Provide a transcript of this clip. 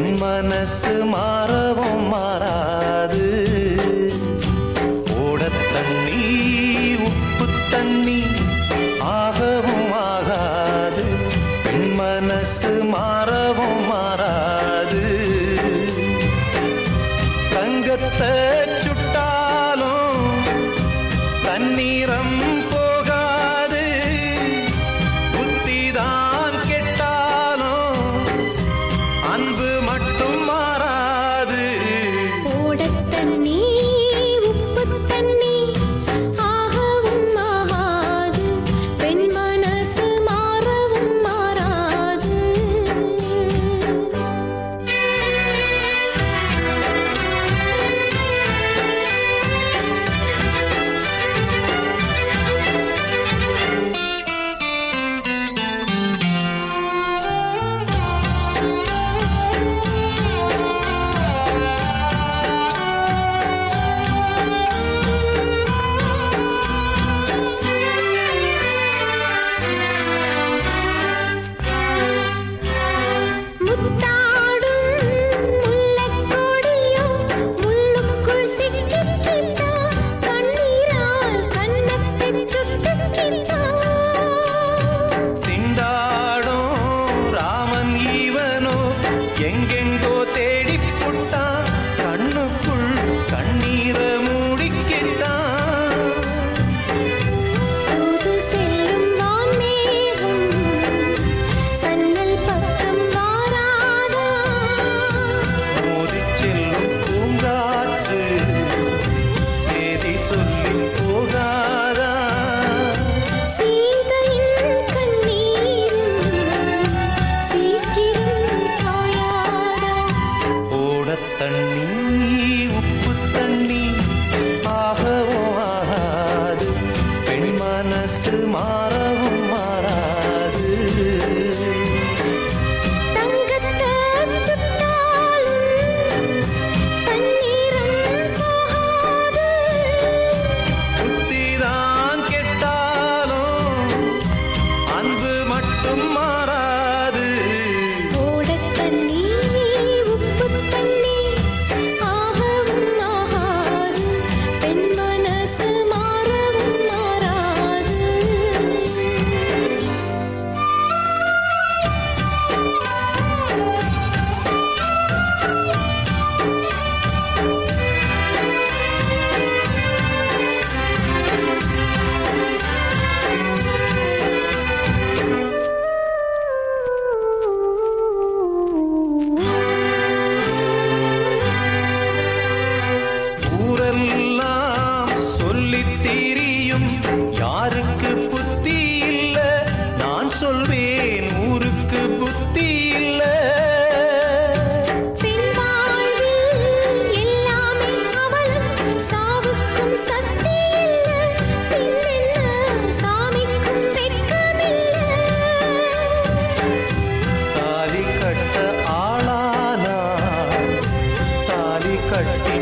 பெண் மனசு மாறவும் மாறாது. ஓடத் தண்ணி உப்பு தண்ணி ஆகவும் ஆகாது. பெண் மனசு மாறவும் மாறாது. தங்கத்தை சுட்டாலும் தண்ணீரம் போகாது. புத்திதான் கெட்டாலும் அன்பு மட்டும் மாறாது. ஓடத் தண்ணி உப்பு தண்ணி ஆகவும் ஆகாது. பெண் மனசு மாறவும் மாறாது. எங்கெங்கோ தேடி புட்டான் கண்ணுக்குள் கண்ணீர மூடிக்கிட்டான். தூது செல்லும் வான்மேகம் சன்னல் பக்கம் வாராதா. மோதிச் செல்லும் பூங்காற்று சேதி சொல்லி போகாதா. சீதையின் கண்ணீரும் சீக்கிரம் காயாதா. ஓடத் தண்ணி உப்பு தண்ணி ஆகவும் ஆகாது. பெண் மனசு மாறவும் மாறாது. தங்கத்தை சுட்டாலும் தண்ணீரம் போகாது. புத்திதான் கெட்டாலும் அன்பு மட்டும் மாறாது. ஓடத் தண்ணி உப்பு தண்ணி ஆகவும் ஆகாது. பெண் மனசு மாறவும் மாறாது. ஊரெல்லாம் சொல்லித் திரியும் யாருக்கு புத்தி இல்ல. நான் சொல்வேன் ஊருக்கு புத்தி இல்ல. பெண் வாழ்வில் எல்லாமே அவளும் சாவுக்கும் சக்தி இல்ல. பின்னென்ன சாமிக்கும் வெட்கமில்ல. தாலி கட்ட ஆளானா தாலி கட்டி